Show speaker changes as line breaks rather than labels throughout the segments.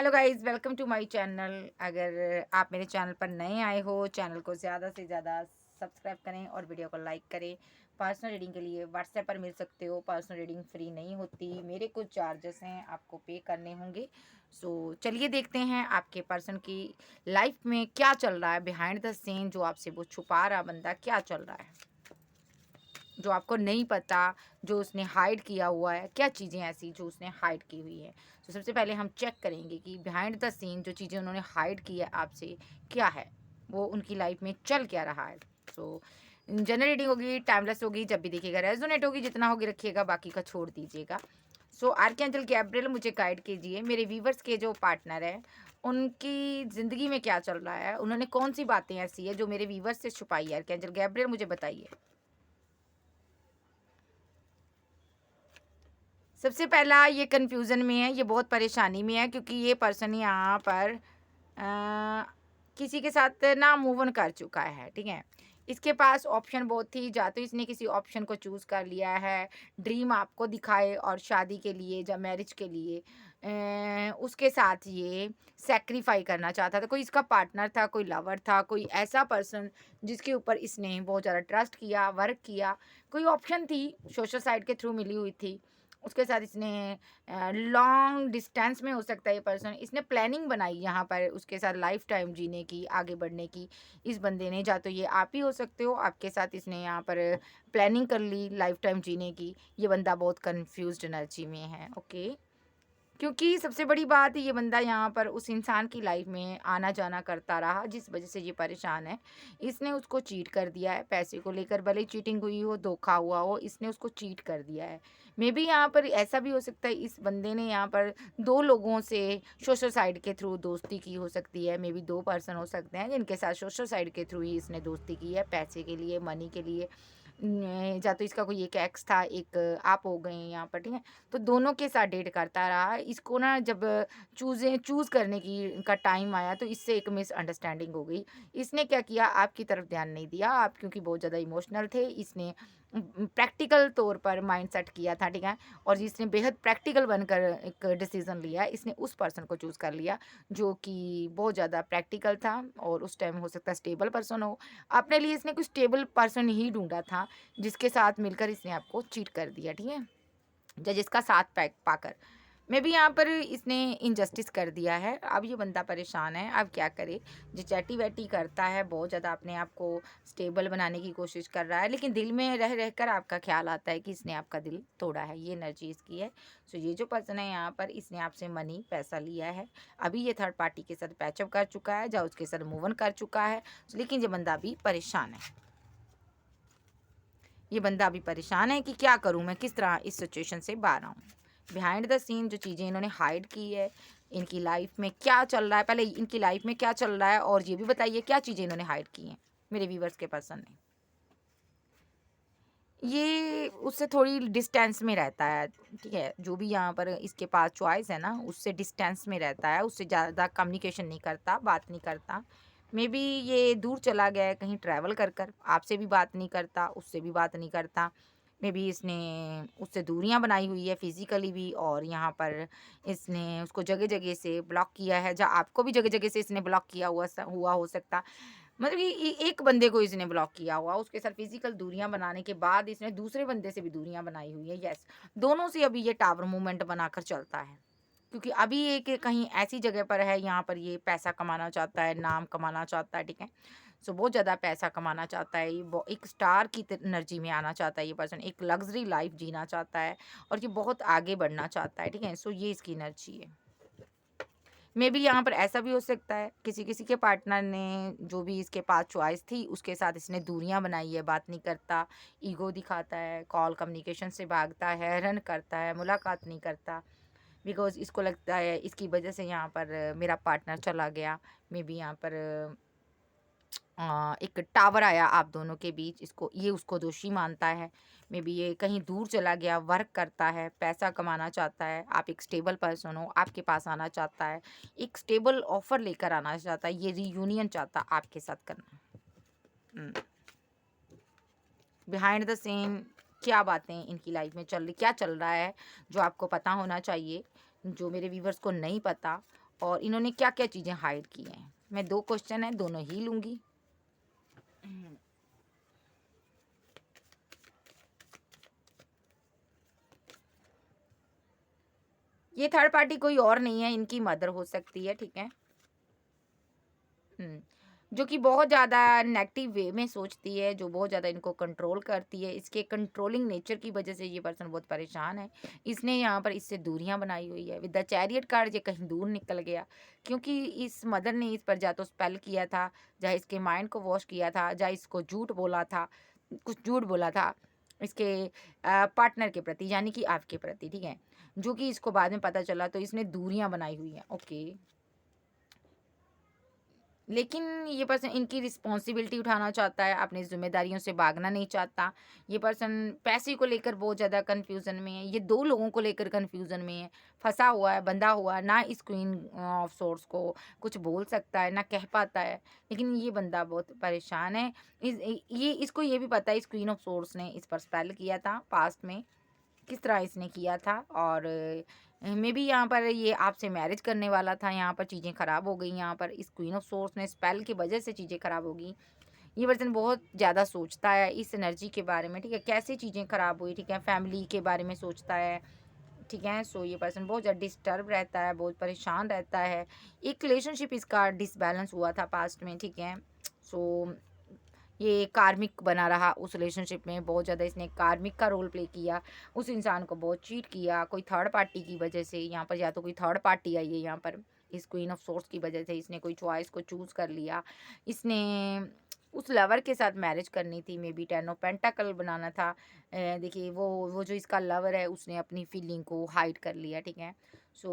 Hello guys, welcome to my channel. अगर आप मेरे चैनल पर नए आए हो, चैनल को ज़्यादा से ज़्यादा सब्सक्राइब करें और वीडियो को लाइक करें। पर्सनल रीडिंग के लिए व्हाट्सएप पर मिल सकते हो। पर्सनल रीडिंग फ्री नहीं होती, मेरे कुछ चार्जेस हैं, आपको पे करने होंगे। सो चलिए देखते हैं आपके पर्सन की लाइफ में क्या चल रहा है, बिहाइंड द सीन जो आपसे वो छुपा रहा बंदा क्या चल रहा है, जो आपको नहीं पता, जो उसने हाइड किया हुआ है, क्या चीज़ें ऐसी जो उसने हाइड की हुई है। तो सबसे पहले हम चेक करेंगे कि बिहाइंड द सीन जो चीज़ें उन्होंने हाइड की है आपसे क्या है, वो उनकी लाइफ में चल क्या रहा है। सो जनरल रीडिंग होगी, टाइमलेस होगी, जब भी देखिएगा रेजोनेट होगी, जितना होगी रखिएगा, बाकी का छोड़ दीजिएगा। सो आर्कएंजल गैब्रियल मुझे गाइड कीजिए, मेरे व्यूवर्स के जो पार्टनर है उनकी ज़िंदगी में क्या चल रहा है, उन्होंने कौन सी बातें ऐसी है जो मेरे व्यूवर्स से छुपाई है। आर्कएंजल गैब्रियल मुझे बताइए। सबसे पहला ये कन्फ्यूज़न में है, ये बहुत परेशानी में है क्योंकि ये पर्सन यहाँ पर किसी के साथ ना मूव ऑन कर चुका है, ठीक है? इसके पास ऑप्शन बहुत थी, या तो इसने किसी ऑप्शन को चूज़ कर लिया है, ड्रीम आपको दिखाए और शादी के लिए या मैरिज के लिए उसके साथ ये सैक्रिफ़ाई करना चाहता था। कोई इसका पार्टनर था, कोई लवर था, कोई ऐसा पर्सन जिसके ऊपर इसने बहुत ज़्यादा ट्रस्ट किया, वर्क किया। कोई ऑप्शन थी, सोशल साइट के थ्रू मिली हुई थी। उसके साथ इसने लॉन्ग डिस्टेंस में हो सकता है ये पर्सन, इसने प्लानिंग बनाई यहाँ पर उसके साथ लाइफ टाइम जीने की, आगे बढ़ने की। इस बंदे ने, या तो ये आप ही हो सकते हो, आपके साथ इसने यहाँ पर प्लानिंग कर ली लाइफ टाइम जीने की। ये बंदा बहुत कंफ्यूज्ड एनर्जी में है, ओके। क्योंकि सबसे बड़ी बात ये बंदा यहाँ पर उस इंसान की लाइफ में आना-जाना करता रहा जिस वज़ह से ये परेशान है। इसने उसको चीट कर दिया है, पैसे को लेकर भले ही चीटिंग हुई हो, धोखा हुआ हो, इसने उसको चीट कर दिया है। मेबी यहाँ पर ऐसा भी हो सकता है इस बंदे ने यहाँ पर 2 लोगों से सोशल साइट के थ्रू दोस्ती की हो सकती है। मेबी 2 पर्सन हो सकते हैं जिनके साथ सोशल साइट के थ्रू ही इसने दोस्ती की है, पैसे के लिए, मनी के लिए। या तो इसका कोई एक एक्स था, एक आप हो गए यहाँ पर, ठीक है? तो दोनों के साथ डेट करता रहा। इसको ना जब चूज़ करने की का टाइम आया तो इससे एक मिसअंडरस्टैंडिंग हो गई। इसने क्या किया, आपकी तरफ ध्यान नहीं दिया, आप क्योंकि बहुत ज़्यादा इमोशनल थे, इसने प्रैक्टिकल तौर पर माइंड सेट किया था, ठीक है? और इसने बेहद प्रैक्टिकल बनकर एक डिसीज़न लिया, इसने उस पर्सन को चूज़ कर लिया जो कि बहुत ज़्यादा प्रैक्टिकल था और उस टाइम हो सकता है स्टेबल पर्सन हो। अपने लिए इसने कुछ स्टेबल पर्सन ही ढूँढा था, जिसके साथ मिलकर इसने आपको चीट कर दिया, ठीक है? जजेस का साथ पैक पाकर मे बी यहाँ पर इसने इनजस्टिस कर दिया है। अब ये बंदा परेशान है, अब क्या करे। जो चैटी वैटी करता है, बहुत ज़्यादा अपने आप को स्टेबल बनाने की कोशिश कर रहा है, लेकिन दिल में रह रहकर आपका ख्याल आता है कि इसने आपका दिल तोड़ा है। ये एनर्जी इसकी है। सो ये जो पर्सन है यहाँ पर, इसने आपसे मनी पैसा लिया है। अभी ये थर्ड पार्टी के साथ पैचअप कर चुका है, या उसके साथ मूव ऑन कर चुका है, लेकिन ये बंदा अभी परेशान है। ये बंदा अभी परेशान है कि क्या करूँ मैं, किस तरह इस सिचुएशन से बाहर आऊँ। बिहाइंड द सीन जो चीज़ें इन्होंने हाइड की है, इनकी लाइफ में क्या चल रहा है, पहले इनकी लाइफ में क्या चल रहा है और ये भी बताइए क्या चीज़ें इन्होंने हाइड की हैं, मेरे व्यूवर्स के पर्सन ने। ये उससे थोड़ी डिस्टेंस में रहता है, ठीक है? जो भी यहाँ पर इसके पास चॉइस है ना, उससे डिस्टेंस में रहता है, उससे ज़्यादा कम्युनिकेशन नहीं करता, बात नहीं करता। मेबी ये दूर चला गया है कहीं ट्रैवल कर कर, आपसे भी बात नहीं करता, उससे भी बात नहीं करता। मेबी इसने उससे दूरियाँ बनाई हुई है फिज़िकली भी, और यहाँ पर इसने उसको जगह-जगह से ब्लॉक किया है, या आपको भी जगह-जगह से इसने ब्लॉक किया हुआ हो सकता। मतलब कि एक बंदे को इसने ब्लॉक किया हुआ, उसके साथ फिजिकल दूरियां बनाने के बाद इसने दूसरे बंदे से भी दूरियां बनाई हुई है। यस, दोनों से अभी ये टावर मूवमेंट बनाकर चलता है, क्योंकि अभी एक कहीं ऐसी जगह पर है, यहाँ पर ये पैसा कमाना चाहता है, नाम कमाना चाहता है, ठीक है? सो बहुत ज़्यादा पैसा कमाना चाहता है, ये एक स्टार की एनर्जी में आना चाहता है ये पर्सन, एक लग्जरी लाइफ जीना चाहता है, और ये बहुत आगे बढ़ना चाहता है, ठीक है? सो ये इसकी एनर्जी है। मे बी यहाँ पर ऐसा भी हो सकता है किसी-किसी के पार्टनर ने जो भी इसके पास चॉइस थी उसके साथ इसने दूरियां बनाई है, बात नहीं करता, ईगो दिखाता है, कॉल कम्युनिकेशन से भागता है, रन करता है, मुलाकात नहीं करता, बिकॉज़ इसको लगता है इसकी वजह से यहाँ पर मेरा पार्टनर चला गया। मे बी यहाँ पर एक टावर आया आप दोनों के बीच, इसको ये उसको दोषी मानता है। मे बी ये कहीं दूर चला गया, वर्क करता है, पैसा कमाना चाहता है, आप एक स्टेबल पर्सन हो, आपके पास आना चाहता है, एक स्टेबल ऑफ़र लेकर आना चाहता है, ये रियूनियन चाहता आपके साथ करना। हुँ। बिहाइंड द सीन क्या बातें इनकी लाइफ़ में चल रही, क्या चल रहा है, जो आपको पता होना चाहिए, जो मेरे व्यूअर्स को नहीं पता, और इन्होंने क्या-क्या चीज़ें हाइड की हैं। मैं 2 क्वेश्चन हैं, दोनों ही लूँगी। ये थर्ड पार्टी कोई और नहीं है, इनकी मदर हो सकती है, ठीक है? हुँ, जो कि बहुत ज़्यादा नेगेटिव वे में सोचती है, जो बहुत ज़्यादा इनको कंट्रोल करती है। इसके कंट्रोलिंग नेचर की वज़ह से ये पर्सन बहुत परेशान है। इसने यहाँ पर इससे दूरियाँ बनाई हुई है। विद द चैरियट कार्ड ये कहीं दूर निकल गया, क्योंकि इस मदर ने इस पर या तो स्पेल किया था, या इसके माइंड को वॉश किया था, या इसको झूठ बोला था, कुछ झूठ बोला था इसके पार्टनर के प्रति, यानी कि आपके प्रति, ठीक है? जो कि इसको बाद में पता चला, तो इसने दूरियाँ बनाई हुई हैं। ओके। लेकिन ये पर्सन इनकी रिस्पॉन्सिबिलिटी उठाना चाहता है, अपनी ज़िम्मेदारियों से भागना नहीं चाहता। ये पर्सन पैसे को लेकर बहुत ज़्यादा कन्फ्यूज़न में है। ये 2 लोगों को लेकर कन्फ्यूज़न में है, फँसा हुआ है, बंधा हुआ है। ना इस क्वीन ऑफ सोर्ड्स को कुछ बोल सकता है, ना कह पाता है। लेकिन ये बंदा बहुत परेशान है। ये इसको ये भी पता है इस क्वीन ऑफ सोर्ड्स ने इस पर स्पेल किया था पास्ट में। किस तरह इसने किया था, और मे बी यहाँ पर ये आपसे मैरिज करने वाला था, यहाँ पर चीज़ें ख़राब हो गई, यहाँ पर इस क्वीन ऑफ सोर्स ने स्पेल की वजह से चीज़ें ख़राब हो गई। ये पर्सन बहुत ज़्यादा सोचता है इस एनर्जी के बारे में, ठीक है? कैसे चीज़ें ख़राब हुई, ठीक है? फैमिली के बारे में सोचता है, ठीक है? सो ये पर्सन बहुत ज़्यादा डिस्टर्ब रहता है, बहुत परेशान रहता है। एक रिलेशनशिप इसका डिसबैलेंस हुआ था पास्ट में, ठीक है? सो ये कार्मिक बना रहा उस रिलेशनशिप में, बहुत ज़्यादा इसने कार्मिक का रोल प्ले किया, उस इंसान को बहुत चीट किया, कोई थर्ड पार्टी की वजह से। यहाँ पर या तो कोई थर्ड पार्टी आई है, यहाँ पर इस क्वीन ऑफ सोर्ड्स की वजह से इसने कोई चॉइस को चूज़ कर लिया। इसने उस लवर के साथ मैरिज करनी थी, मे बी 10 ऑफ पेंटाकल बनाना था। देखिए वो जो इसका लवर है, उसने अपनी फीलिंग को हाइड कर लिया, ठीक है? सो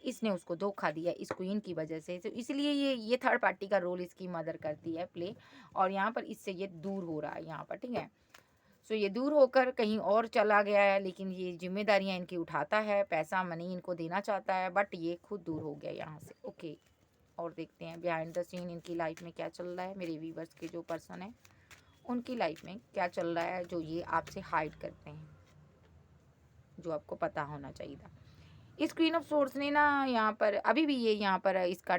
इसने उसको धोखा दिया इस क्वीन की वजह से, तो इसलिए ये थर्ड पार्टी का रोल इसकी मदर करती है प्ले, और यहाँ पर इससे ये दूर हो रहा है यहाँ पर, ठीक है? सो ये दूर होकर कहीं और चला गया है, लेकिन ये ज़िम्मेदारियाँ इनकी उठाता है, पैसा मनी इनको देना चाहता है, बट ये खुद दूर हो गया यहाँ से। ओके, और देखते हैं बिहाइंड द सीन इनकी लाइफ में क्या चल रहा है। मेरे व्यूवर्स के जो पर्सन हैं, उनकी लाइफ में क्या चल रहा है, जो ये आपसे हाइड करते हैं, जो आपको पता होना चाहिए था। इस क्वीन ऑफ सोर्ड्स ने ना यहाँ पर अभी भी ये यहाँ पर इसका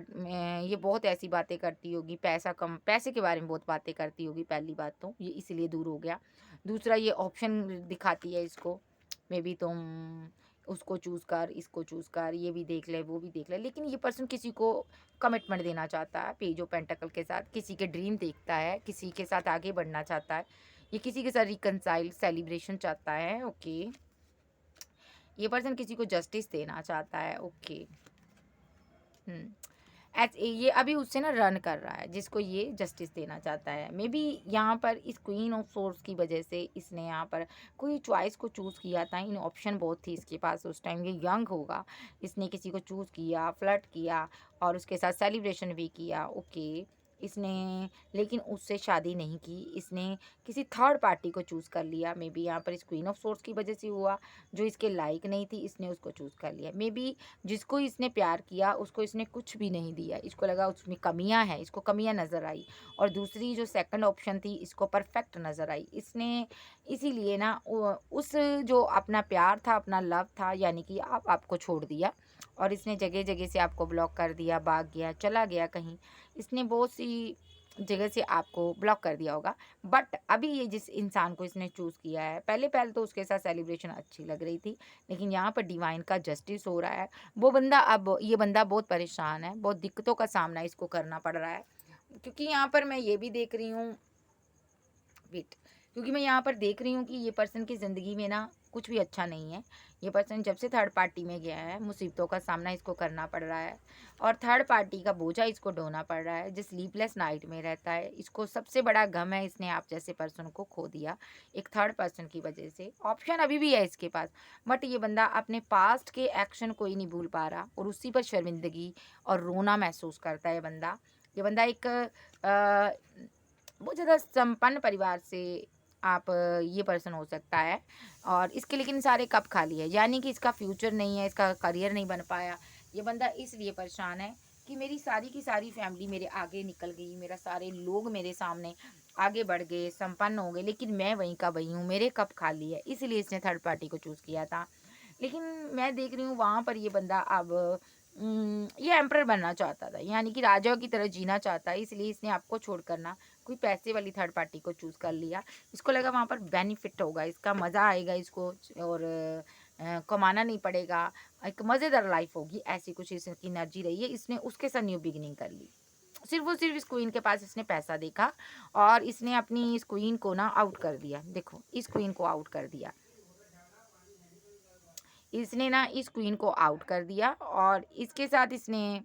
ये बहुत ऐसी बातें करती होगी, पैसे के बारे में बहुत बातें करती होगी, पहली बात तो ये इसलिए दूर हो गया। दूसरा, ये ऑप्शन दिखाती है इसको, मे बी तुम उसको चूज़ कर, इसको चूज़ कर, ये भी देख ले, वो भी देख ले। लेकिन ये पर्सन किसी को कमिटमेंट देना चाहता है, पेज ऑफ पेंटाकल के साथ, किसी के ड्रीम देखता है, किसी के साथ आगे बढ़ना चाहता है, ये किसी के साथ रिकनसाइल सेलिब्रेशन चाहता है। ओके, ये पर्सन किसी को जस्टिस देना चाहता है। ओके, ये अभी उससे ना रन कर रहा है, जिसको ये जस्टिस देना चाहता है। मे बी यहाँ पर इस क्वीन ऑफ सोर्ड्स की वजह से इसने यहाँ पर कोई चॉइस को चूज़ किया था। इन ऑप्शन बहुत थी इसके पास उस टाइम, ये यंग होगा, इसने किसी को चूज़ किया, फ्लर्ट किया, और उसके साथ सेलिब्रेशन भी किया। ओके, इसने लेकिन उससे शादी नहीं की, इसने किसी थर्ड पार्टी को चूज़ कर लिया। मे बी यहाँ पर इस क्वीन ऑफ सोर्ड्स की वजह से हुआ, जो इसके लायक नहीं थी, इसने उसको चूज़ कर लिया। मे बी जिसको इसने प्यार किया उसको इसने कुछ भी नहीं दिया, इसको लगा उसमें कमियां हैं, इसको कमियां नज़र आई, और दूसरी जो सेकंड ऑप्शन थी इसको परफेक्ट नज़र आई। इसने इसीलिए ना उस जो अपना प्यार था, अपना लव था, यानी कि आपको छोड़ दिया, और इसने जगह जगह से आपको ब्लॉक कर दिया, भाग गया, चला गया कहीं। इसने बहुत सी जगह से आपको ब्लॉक कर दिया होगा। बट अभी ये जिस इंसान को इसने चूज़ किया है, पहले पहले तो उसके साथ सेलिब्रेशन अच्छी लग रही थी, लेकिन यहाँ पर डिवाइन का जस्टिस हो रहा है। वो बंदा, अब ये बंदा बहुत परेशान है, बहुत दिक्कतों का सामना इसको करना पड़ रहा है, क्योंकि यहाँ पर मैं ये भी देख रही हूँ, वेट, क्योंकि मैं यहाँ पर देख रही हूँ कि ये पर्सन की ज़िंदगी में ना कुछ भी अच्छा नहीं है। ये पर्सन जब से थर्ड पार्टी में गया है, मुसीबतों का सामना इसको करना पड़ रहा है, और थर्ड पार्टी का बोझा इसको ढोना पड़ रहा है, जो स्लीपलेस नाइट में रहता है। इसको सबसे बड़ा गम है, इसने आप जैसे पर्सन को खो दिया एक थर्ड पर्सन की वजह से। ऑप्शन अभी भी है इसके पास, बट ये बंदा अपने पास्ट के एक्शन को ही नहीं भूल पा रहा, और उसी पर शर्मिंदगी और रोना महसूस करता है ये बंदा एक बहुत ज़्यादा संपन्न परिवार से आप ये पर्सन हो सकता है, और इसके लेकिन सारे कप खाली है, यानी कि इसका फ्यूचर नहीं है, इसका करियर नहीं बन पाया। ये बंदा इसलिए परेशान है कि मेरी सारी की सारी फैमिली मेरे आगे निकल गई, मेरा सारे लोग मेरे सामने आगे बढ़ गए, संपन्न हो गए, लेकिन मैं वहीं का वहीं हूँ, मेरे कप खाली है, इसलिए इसने थर्ड पार्टी को चूज़ किया था। लेकिन मैं देख रही हूँ वहाँ पर ये बंदा अब ये एम्परर बनना चाहता था, यानी कि राजाओं की तरह जीना चाहता है, इसलिए इसने आपको छोड़कर ना कोई पैसे वाली थर्ड पार्टी को चूज़ कर लिया। इसको लगा वहाँ पर बेनिफिट होगा, इसका मज़ा आएगा इसको, और कमाना नहीं पड़ेगा, एक मज़ेदार लाइफ होगी, ऐसी कुछ इसकी एनर्जी रही है। इसने उसके साथ न्यू बिगिनिंग कर ली। सिर्फ़ और सिर्फ़ इस क्वीन के पास इसने पैसा देखा और इसने अपनी इस क्वीन को ना आउट कर दिया। देखो, इस क्वीन को आउट कर दिया। इसने ना इस क्वीन को आउट कर दिया और इसके साथ इसने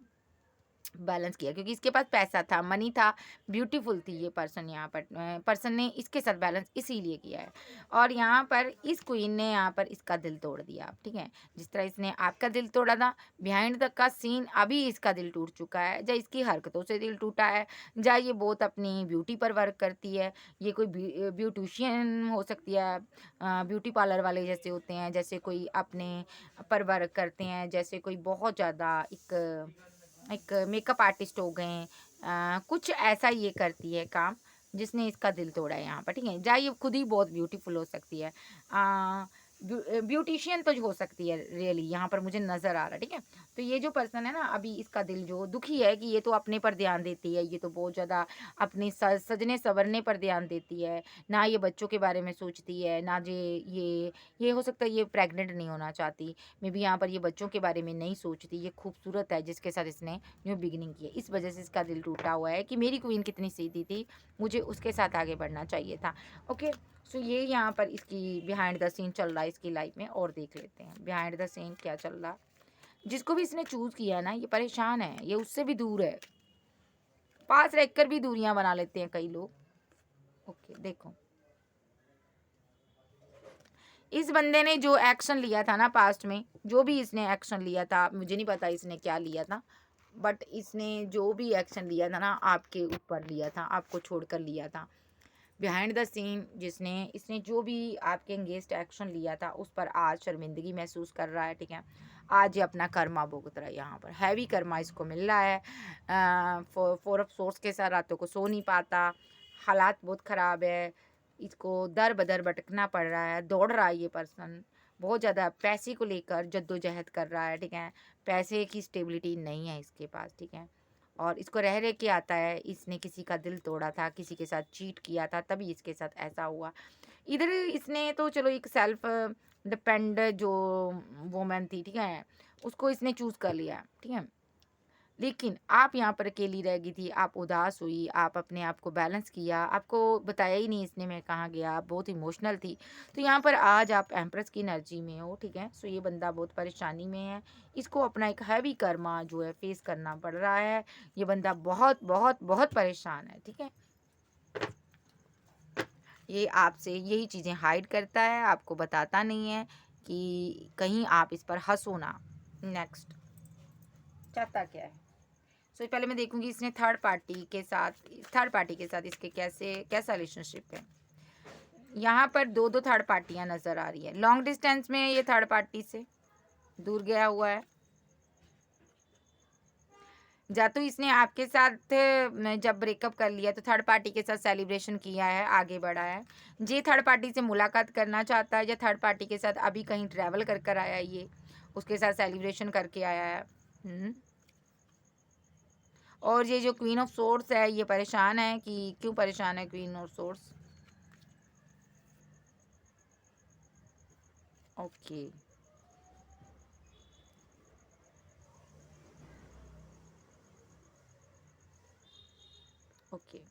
बैलेंस किया, क्योंकि इसके पास पैसा था, मनी था, ब्यूटीफुल थी ये पर्सन। यहाँ पर पर्सन ने इसके साथ बैलेंस इसीलिए किया है, और यहाँ पर इस क्वीन ने यहाँ पर इसका दिल तोड़ दिया। ठीक है, जिस तरह इसने आपका दिल तोड़ा था, बिहाइंड द का सीन अभी इसका दिल टूट चुका है, या इसकी हरकतों से दिल टूटा है, या ये बहुत अपनी ब्यूटी पर वर्क करती है। ये कोई ब्यूटिशियन हो सकती है, ब्यूटी पार्लर वाले जैसे होते हैं, जैसे कोई अपने पर वर्क करते हैं, जैसे कोई बहुत ज़्यादा एक मेकअप आर्टिस्ट हो गए, कुछ ऐसा ये करती है काम, जिसने इसका दिल तोड़ा है यहाँ पर। ठीक है, चाहे ये खुद ही बहुत ब्यूटीफुल हो सकती है, ब्यूटिशियन तो हो सकती है रियली, यहाँ पर मुझे नज़र आ रहा है। ठीक है, तो ये जो पर्सन है ना, अभी इसका दिल जो दुखी है कि ये तो अपने पर ध्यान देती है, ये तो बहुत ज़्यादा अपने सजने संवरने पर ध्यान देती है, ना ये बच्चों के बारे में सोचती है, ना ये हो सकता है ये प्रेग्नेंट नहीं होना चाहती, मे बी यहाँ पर ये बच्चों के बारे में नहीं सोचती, ये खूबसूरत है जिसके साथ इसने न्यू बिगिनिंग की है। इस वजह से इसका दिल टूटा हुआ है कि मेरी क्वीन कितनी सीधी थी, मुझे उसके साथ आगे बढ़ना चाहिए था। ओके, सो ये यहाँ पर इसकी बिहाइंड द सीन चल रहा है इसकी लाइफ में, और देख लेते हैं बिहाइंड द सीन क्या चल रहा। जिसको भी इसने चूज किया ना, ये परेशान है, ये उससे भी दूर है, पास रहकर भी दूरियां बना लेते हैं कई लोग। ओके, देखो, इस बंदे ने जो एक्शन लिया था ना पास्ट में, जो भी इसने एक्शन लिया था, मुझे नहीं पता इसने क्या लिया था, बट इसने जो भी एक्शन लिया था ना, आपके ऊपर लिया था, आपको छोड़कर लिया था। बिहाइंड द सीन जिसने इसने जो भी आपके अगेंस्ट एक्शन लिया था, उस पर आज शर्मिंदगी महसूस कर रहा है। ठीक है, आज ये अपना कर्मा भुगत रहा है, यहाँ पर हैवी कर्मा इसको मिल रहा है। फोर ऑफ सोर्स के साथ रातों को सो नहीं पाता, हालात बहुत ख़राब है, इसको दर बदर भटकना पड़ रहा है, दौड़ रहा है ये पर्सन, बहुत ज़्यादा पैसे को लेकर जद्दोजहद कर रहा है। ठीक है, पैसे की स्टेबिलिटी नहीं है इसके पास। ठीक है, और इसको रह रह के आता है, इसने किसी का दिल तोड़ा था, किसी के साथ चीट किया था, तभी इसके साथ ऐसा हुआ। इधर इसने तो चलो एक सेल्फ डिपेंड जो वोमेन थी, ठीक है, उसको इसने चूज़ कर लिया। ठीक है, लेकिन आप यहाँ पर अकेली रह गई थी, आप उदास हुई, आप अपने आप को बैलेंस किया, आपको बताया ही नहीं इसने मैं कहाँ गया, आप बहुत इमोशनल थी। तो यहाँ पर आज आप एम्प्रेस की एनर्जी में हो। ठीक है, सो ये बंदा बहुत परेशानी में है, इसको अपना एक हैवी कर्मा जो है फेस करना पड़ रहा है। ये बंदा बहुत बहुत बहुत परेशान है। ठीक है, ये आपसे यही चीज़ें हाइड करता है, आपको बताता नहीं है कि कहीं आप इस पर हंसो ना। नेक्स्ट, चाहता क्या है? सो पहले मैं देखूंगी इसने थर्ड पार्टी के साथ इसके कैसा रिलेशनशिप है। यहाँ पर दो दो थर्ड पार्टियाँ नज़र आ रही है, लॉन्ग डिस्टेंस में ये थर्ड पार्टी से दूर गया हुआ है, या तो इसने आपके साथ जब ब्रेकअप कर लिया तो थर्ड पार्टी के साथ सेलिब्रेशन किया है, आगे बढ़ा है, ये थर्ड पार्टी से मुलाकात करना चाहता है, या थर्ड पार्टी के साथ अभी कहीं ट्रैवल कर कर आया है, ये उसके साथ सेलिब्रेशन करके आया है। और ये जो क्वीन ऑफ सोर्स है, ये परेशान है कि क्यों परेशान है queen of source? Okay, okay,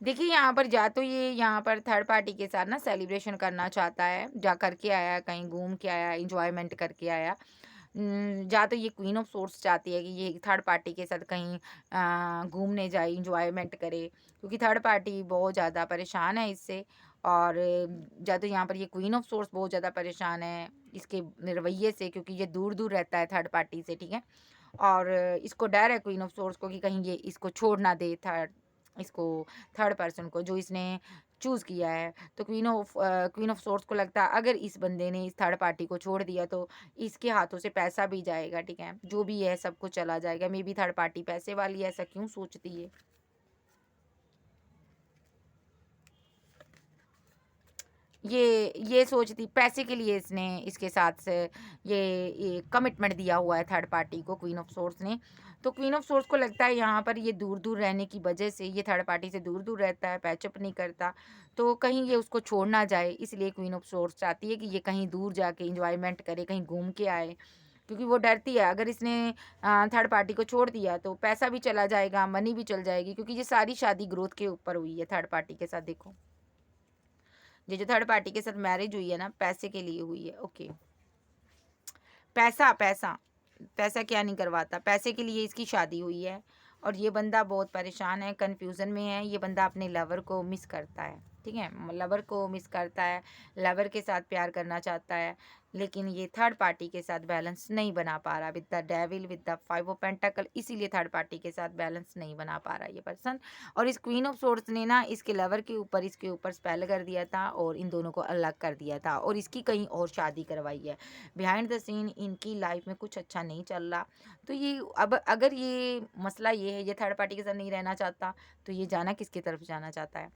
देखिए यहाँ पर या तो ये यहाँ पर थर्ड पार्टी के साथ ना सेलिब्रेशन करना चाहता है, जा करके आया, कहीं घूम के आया, इंजॉयमेंट करके आया। या तो ये क्वीन ऑफ सोर्स चाहती है कि ये थर्ड पार्टी के साथ कहीं घूमने जाए, इंजॉयमेंट करे, क्योंकि थर्ड पार्टी बहुत ज़्यादा परेशान है इससे। और या तो यहाँ पर ये क्वीन ऑफ सोर्स बहुत ज़्यादा परेशान है इसके रवैये से, क्योंकि ये दूर दूर रहता है थर्ड पार्टी से। ठीक है, और इसको डर है क्वीन ऑफ सोर्स को कि कहीं ये इसको छोड़ ना दे, थर्ड पर्सन को जो इसने चूज़ किया है। तो क्वीन ऑफ सोर्स को लगता है अगर इस बंदे ने इस थर्ड पार्टी को छोड़ दिया तो इसके हाथों से पैसा भी जाएगा। ठीक है, जो भी है सब कुछ चला जाएगा, मे बी थर्ड पार्टी पैसे वाली है, ऐसा क्यों सोचती है? ये सोचती पैसे के लिए इसने इसके साथ से ये कमिटमेंट दिया हुआ है थर्ड पार्टी को, क्वीन ऑफ सोर्स ने। तो क्वीन ऑफ सोर्स को लगता है यहाँ पर ये दूर-दूर रहने की वजह से, ये थर्ड पार्टी से दूर-दूर रहता है, पैचअप नहीं करता, तो कहीं ये उसको छोड़ ना जाए, इसलिए क्वीन ऑफ सोर्स चाहती है कि ये कहीं दूर जाके एन्जॉयमेंट करे, कहीं घूम के आए। क्योंकि वो डरती है अगर इसने थर्ड पार्टी को छोड़ दिया तो पैसा भी चला जाएगा, मनी भी चल जाएगी, क्योंकि ये सारी शादी ग्रोथ के ऊपर हुई है थर्ड पार्टी के साथ। देखो, ये जो थर्ड पार्टी के साथ मैरिज हुई है ना, पैसे के लिए हुई है। ओके, पैसा पैसा पैसा क्या नहीं करवाता, पैसे के लिए इसकी शादी हुई है। और ये बंदा बहुत परेशान है, कन्फ्यूज़न में है। ये बंदा अपने लवर को मिस करता है, ठीक है, लवर को मिस करता है, लवर के साथ प्यार करना चाहता है, लेकिन ये थर्ड पार्टी के साथ बैलेंस नहीं बना पा रहा, with the devil, with the 5 of pentacle, इसीलिए थर्ड पार्टी के साथ बैलेंस नहीं बना पा रहा ये पर्सन। और इस क्वीन ऑफ सोर्ड्स ने ना इसके लवर के ऊपर, इसके ऊपर स्पेल कर दिया था और इन दोनों को अलग कर दिया था और इसकी कहीं और शादी करवाई है। बिहाइंड द सीन इनकी लाइफ में कुछ अच्छा नहीं चल रहा। तो ये अब अगर ये मसला ये है, ये थर्ड पार्टी के साथ नहीं रहना चाहता, तो ये जाना किसकी तरफ जाना चाहता है?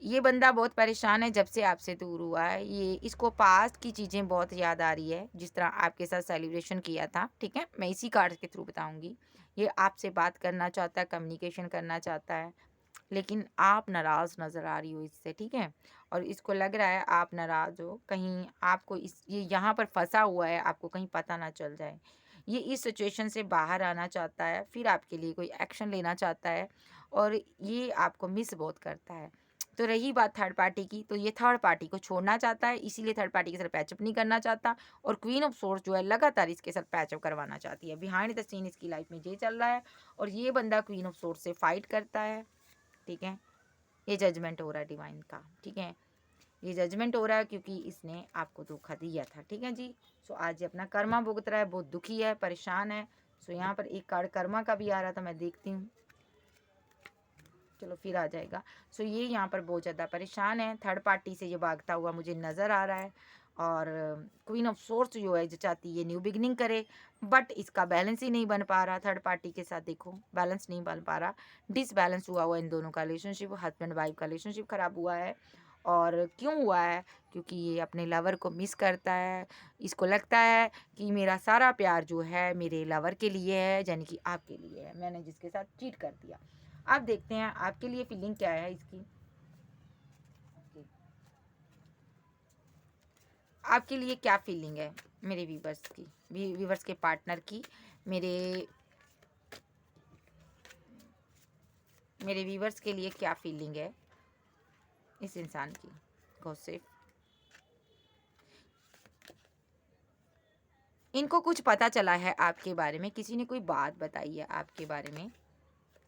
ये बंदा बहुत परेशान है जब से आपसे दूर हुआ है। ये इसको पास्ट की चीज़ें बहुत याद आ रही है, जिस तरह आपके साथ सेलिब्रेशन किया था, ठीक है? मैं इसी कार्ड के थ्रू बताऊँगी। ये आपसे बात करना चाहता है, कम्युनिकेशन करना चाहता है, लेकिन आप नाराज़ नज़र आ रही हो इससे, ठीक है? और इसको लग रहा है आप नाराज़ हो, कहीं आपको ये यहाँ पर फँसा हुआ है, आपको कहीं पता ना चल जाए। ये इस सिचुएशन से बाहर आना चाहता है, फिर आपके लिए कोई एक्शन लेना चाहता है और ये आपको मिस बहुत करता है। तो रही बात थर्ड पार्टी की, तो ये थर्ड पार्टी को छोड़ना चाहता है, इसीलिए थर्ड पार्टी के साथ पैचअप नहीं करना चाहता और क्वीन ऑफ सोर्ड्स जो है लगातार इसके साथ पैचअप करवाना चाहती है। बिहाइंड द सीन इसकी लाइफ में ये चल रहा है और ये बंदा क्वीन ऑफ सोर्ड्स से फाइट करता है, ठीक है? ये जजमेंट हो रहा है डिवाइन का, ठीक है? ये जजमेंट हो रहा है क्योंकि इसने आपको धोखा दिया था, ठीक है जी? सो आज ये अपना कर्मा भुगत रहा है, बहुत दुखी है, परेशान है। सो यहाँ पर एक कार्ड कर्मा का भी आ रहा था, मैं देखती हूँ। चलो फिर आ जाएगा। सो ये यहाँ पर बहुत ज़्यादा परेशान है, थर्ड पार्टी से ये भागता हुआ मुझे नज़र आ रहा है और क्वीन ऑफ सोर्ड्स जो है जो चाहती है न्यू बिगिनिंग करे, बट इसका बैलेंस ही नहीं बन पा रहा थर्ड पार्टी के साथ। देखो, बैलेंस नहीं बन पा रहा, डिसबैलेंस हुआ हुआ इन दोनों का रिलेशनशिप, हस्बैंड वाइफ का रिलेशनशिप ख़राब हुआ है। और क्यों हुआ है? क्योंकि ये अपने लवर को मिस करता है। इसको लगता है कि मेरा सारा प्यार जो है मेरे लवर के लिए है, यानी कि आपके लिए है, मैंने जिसके साथ चीट कर दिया। अब देखते हैं आपके लिए फीलिंग क्या है इसकी। आपके लिए क्या फीलिंग है मेरे व्यूवर्स की, व्यूवर्स के पार्टनर की, मेरे मेरे व्यूवर्स के लिए क्या फीलिंग है इस इंसान की? गॉसिप, इनको कुछ पता चला है आपके बारे में, किसी ने कोई बात बताई है आपके बारे में,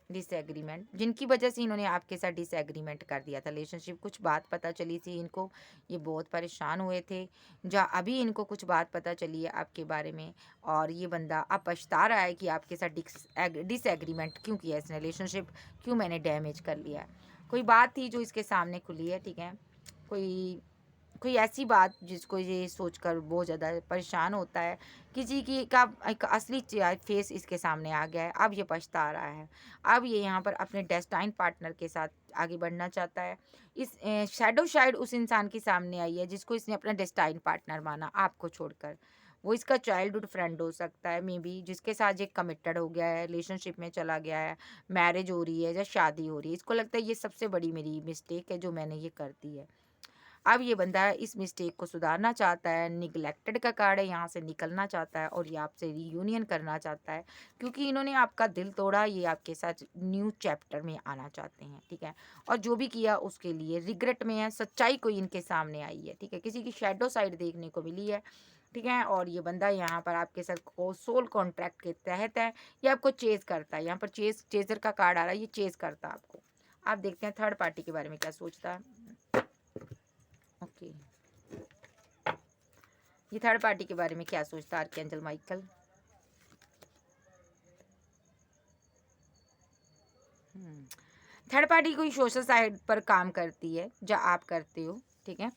डिसएग्रीमेंट, जिनकी वजह से इन्होंने आपके साथ डिसएग्रीमेंट कर दिया था रिलेशनशिप। कुछ बात पता चली थी इनको, ये बहुत परेशान हुए थे, जहाँ अभी इनको कुछ बात पता चली है आपके बारे में और ये बंदा अब पछता रहा है कि आपके साथ डिसएग्रीमेंट क्यों किया इसने, रिलेशनशिप क्यों मैंने डैमेज कर लिया है। कोई बात थी जो इसके सामने खुली है, ठीक है? कोई कोई ऐसी बात जिसको ये सोचकर बहुत ज़्यादा परेशान होता है, किसी की का एक असली फेस इसके सामने आ गया है, अब ये पछता रहा है। अब ये यहाँ पर अपने डेस्टाइन पार्टनर के साथ आगे बढ़ना चाहता है। इस शैडो साइड उस इंसान के सामने आई है जिसको इसने अपना डेस्टाइन पार्टनर माना आपको छोड़कर। वो इसका चाइल्डहुड फ्रेंड हो सकता है मे बी, जिसके साथ ये कमिटेड हो गया है, रिलेशनशिप में चला गया है, मैरिज हो रही है या शादी हो रही है। इसको लगता है ये सबसे बड़ी मेरी मिस्टेक है जो मैंने ये कर दी है। अब ये बंदा इस मिस्टेक को सुधारना चाहता है, निग्लेक्टेड का कार्ड है, यहाँ से निकलना चाहता है और ये आपसे रीयूनियन करना चाहता है क्योंकि इन्होंने आपका दिल तोड़ा, ये आपके साथ न्यू चैप्टर में आना चाहते हैं, ठीक है? और जो भी किया उसके लिए रिग्रेट में है, सच्चाई कोई इनके सामने आई है, ठीक है? किसी की शैडो साइड देखने को मिली है, ठीक है? और ये बंदा यहाँ पर आपके साथ सोल कॉन्ट्रैक्ट के तहत है, ये आपको चेज करता है। यहाँ पर चेजर का कार्ड आ रहा है, ये चेज करता है आपको। आप देखते हैं थर्ड पार्टी के बारे में क्या सोचता है। ओके, ये थर्ड पार्टी के बारे में क्या सोचता है आर्कएंजल माइकल? थर्ड पार्टी कोई सोशल साइट पर काम करती है जो आप करते हो, ठीक है?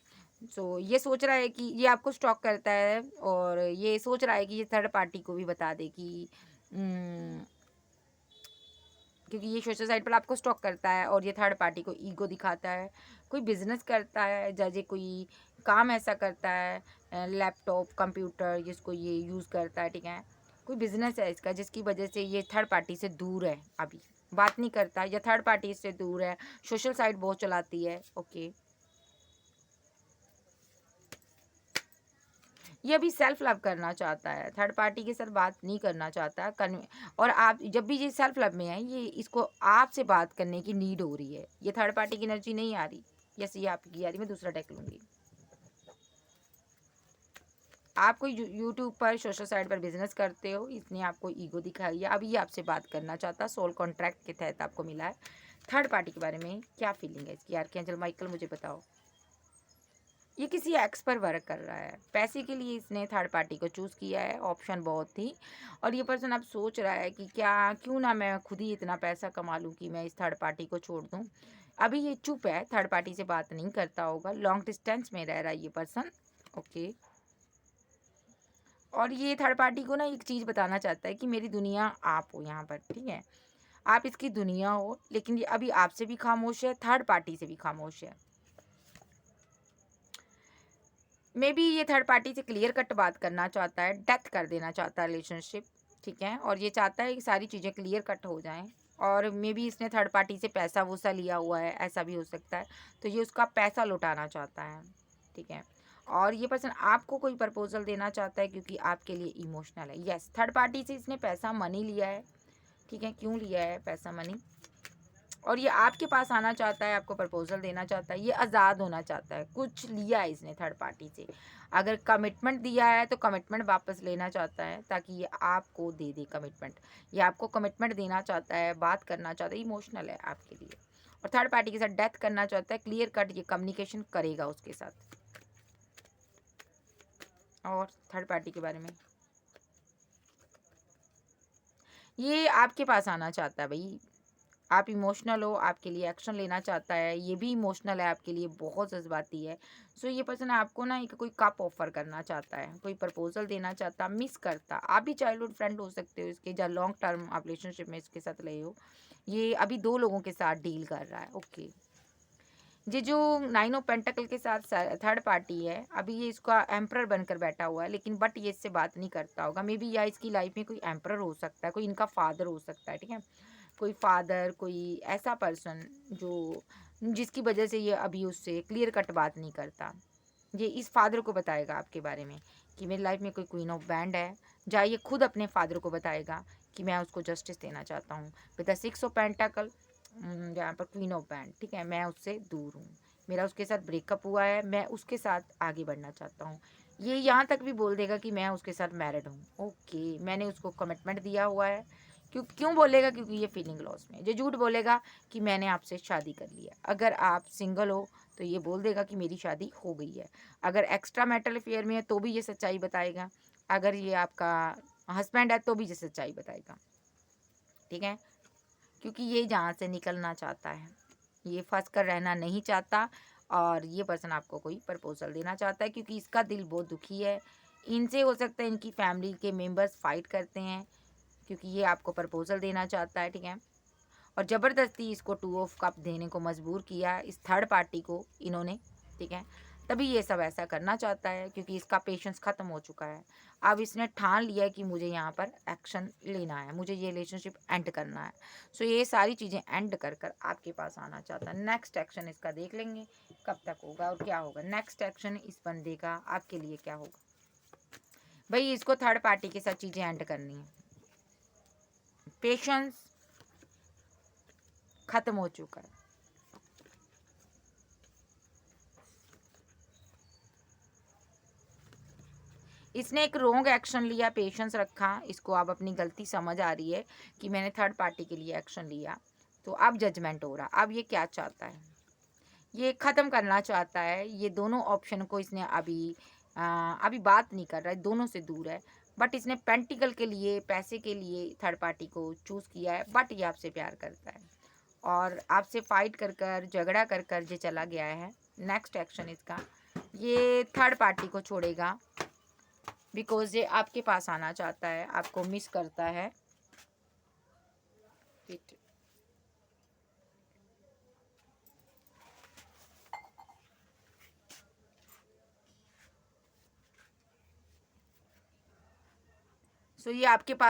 सो ये सोच रहा है कि ये आपको स्टॉक करता है और ये सोच रहा है कि ये थर्ड पार्टी को भी बता दे कि क्योंकि ये सोशल साइट पर आपको स्टॉक करता है और ये थर्ड पार्टी को ईगो दिखाता है। कोई बिजनेस करता है, जैसे कोई काम ऐसा करता है, लैपटॉप कंप्यूटर जिसको ये यूज़ करता है, ठीक है। कोई बिजनेस है इसका जिसकी वजह से ये थर्ड पार्टी से दूर है, अभी बात नहीं करता या थर्ड पार्टी से दूर है, सोशल साइट बहुत चलाती है। ओके, ये अभी सेल्फ लव करना चाहता है, थर्ड पार्टी के साथ बात नहीं करना चाहता। और आप जब भी ये सेल्फ लव में है, ये इसको आपसे बात करने की नीड हो रही है। ये थर्ड पार्टी की एनर्जी नहीं आ रही, यस ये आपकी आ रही। मैं दूसरा डेक लूँगी। आप कोई यूट्यूब पर सोशल साइट पर बिजनेस करते हो, इसने आपको ईगो दिखाई है, अभी ये आपसे बात करना चाहता है, सोल कॉन्ट्रैक्ट के तहत आपको मिला है। थर्ड पार्टी के बारे में क्या फीलिंग है इसकी? आर्कैंजल माइकल मुझे बताओ। ये किसी एक्स पर वर्क कर रहा है, पैसे के लिए इसने थर्ड पार्टी को चूज़ किया है, ऑप्शन बहुत थी। और ये पर्सन अब सोच रहा है कि क्या क्यों ना मैं खुद ही इतना पैसा कमा लूँ कि मैं इस थर्ड पार्टी को छोड़ दूँ। अभी ये चुप है, थर्ड पार्टी से बात नहीं करता होगा, लॉन्ग डिस्टेंस में रह रहा है ये पर्सन। ओके, और ये थर्ड पार्टी को ना एक चीज़ बताना चाहता है कि मेरी दुनिया आप हो यहाँ पर, ठीक है। आप इसकी दुनिया हो, लेकिन ये अभी आपसे भी खामोश है, थर्ड पार्टी से भी खामोश है। मे बी ये थर्ड पार्टी से क्लियर कट बात करना चाहता है, डेथ कर देना चाहता है रिलेशनशिप, ठीक है। और ये चाहता है कि सारी चीज़ें क्लियर कट हो जाएं। और मे बी इसने थर्ड पार्टी से पैसा वूसा लिया हुआ है, ऐसा भी हो सकता है। तो ये उसका पैसा लौटाना चाहता है, ठीक है। और ये पर्सन आपको कोई प्रपोजल देना चाहता है क्योंकि आपके लिए इमोशनल है। यस, थर्ड पार्टी से इसने पैसा मनी लिया है, ठीक है। क्यों लिया है पैसा मनी? और ये आपके पास आना चाहता है, आपको प्रपोजल देना चाहता है, ये आज़ाद होना चाहता है। कुछ लिया है इसने थर्ड पार्टी से, अगर कमिटमेंट दिया है तो कमिटमेंट वापस लेना चाहता है, ताकि ये आपको दे दे कमिटमेंट। ये आपको कमिटमेंट देना चाहता है, बात करना चाहता है, इमोशनल है आपके लिए। और थर्ड पार्टी के साथ डेथ करना चाहता है, क्लियर कट ये कम्युनिकेशन करेगा उसके साथ। और थर्ड पार्टी के बारे में ये आपके पास आना चाहता है भाई। आप इमोशनल हो, आपके लिए एक्शन लेना चाहता है, ये भी इमोशनल है आपके लिए, बहुत जज्बाती है। सो ये पर्सन आपको ना एक कोई कप ऑफर करना चाहता है, कोई प्रपोजल देना चाहता, मिस करता। आप भी चाइल्डहुड फ्रेंड हो सकते हो इसके, या लॉन्ग टर्म आप रिलेशनशिप में इसके साथ रहे हो। ये अभी 2 लोगों के साथ डील कर रहा है। ओके, ये जो 9 ऑफ पेंटाकल के साथ थर्ड पार्टी है, अभी ये इसका एम्परर बनकर बैठा हुआ है, लेकिन बट ये इससे बात नहीं करता होगा। मे बी या इसकी लाइफ में कोई एम्परर हो सकता है, कोई इनका फादर हो सकता है, ठीक है। कोई फादर, कोई ऐसा पर्सन जो जिसकी वजह से ये अभी उससे क्लियर कट बात नहीं करता। ये इस फादर को बताएगा आपके बारे में कि मेरी लाइफ में कोई क्वीन ऑफ बैंड है, या ये खुद अपने फादर को बताएगा कि मैं उसको जस्टिस देना चाहता हूँ। विद द 6 ऑफ पेंटाकल, यहाँ पर क्वीन ऑफ बैंड, ठीक है। मैं उससे दूर हूँ, मेरा उसके साथ ब्रेकअप हुआ है, मैं उसके साथ आगे बढ़ना चाहता हूँ। ये यहाँ तक भी बोल देगा कि मैं उसके साथ मैरिड हूँ। ओके, मैंने उसको कमिटमेंट दिया हुआ है। क्यों बोलेगा? क्योंकि ये फीलिंग लॉस में। ये झूठ बोलेगा कि मैंने आपसे शादी कर ली है। अगर आप सिंगल हो तो ये बोल देगा कि मेरी शादी हो गई है। अगर एक्स्ट्रा मैरिटल अफेयर में है तो भी ये सच्चाई बताएगा। अगर ये आपका हस्बैंड है तो भी ये सच्चाई बताएगा, ठीक है। क्योंकि ये जहाँ से निकलना चाहता है, ये फंस कर रहना नहीं चाहता। और ये पर्सन आपको कोई प्रपोजल देना चाहता है क्योंकि इसका दिल बहुत दुखी है। इनसे हो सकता है इनकी फैमिली के मेंबर्स फाइट करते हैं, क्योंकि ये आपको प्रपोजल देना चाहता है, ठीक है। और ज़बरदस्ती इसको 2 ऑफ कप देने को मजबूर किया इस थर्ड पार्टी को इन्होंने, ठीक है। तभी ये सब ऐसा करना चाहता है क्योंकि इसका पेशेंस ख़त्म हो चुका है। अब इसने ठान लिया है कि मुझे यहाँ पर एक्शन लेना है, मुझे ये रिलेशनशिप एंड करना है। सो ये सारी चीज़ें एंड कर कर आपके पास आना चाहता है। नेक्स्ट एक्शन इसका देख लेंगे कब तक होगा और क्या होगा। नेक्स्ट एक्शन इस बंदे का आपके लिए क्या होगा? भाई इसको थर्ड पार्टी के साथ चीज़ें एंड करनी है, पेशेंस खत्म हो चुका है। इसने एक रॉन्ग एक्शन लिया, पेशेंस रखा, इसको अब अपनी गलती समझ आ रही है कि मैंने थर्ड पार्टी के लिए एक्शन लिया, तो अब जजमेंट हो रहा। अब ये क्या चाहता है? ये ख़त्म करना चाहता है। ये दोनों ऑप्शन को इसने अभी बात नहीं कर रहा है, दोनों से दूर है। बट इसने पेंटिकल के लिए, पैसे के लिए थर्ड पार्टी को चूज़ किया है। बट ये आपसे प्यार करता है और आपसे फाइट कर कर, झगड़ा कर कर ये चला गया है। नेक्स्ट एक्शन इसका, ये थर्ड पार्टी को छोड़ेगा बिकॉज ये आपके पास आना चाहता है, आपको मिस करता है। सो ये आपके पास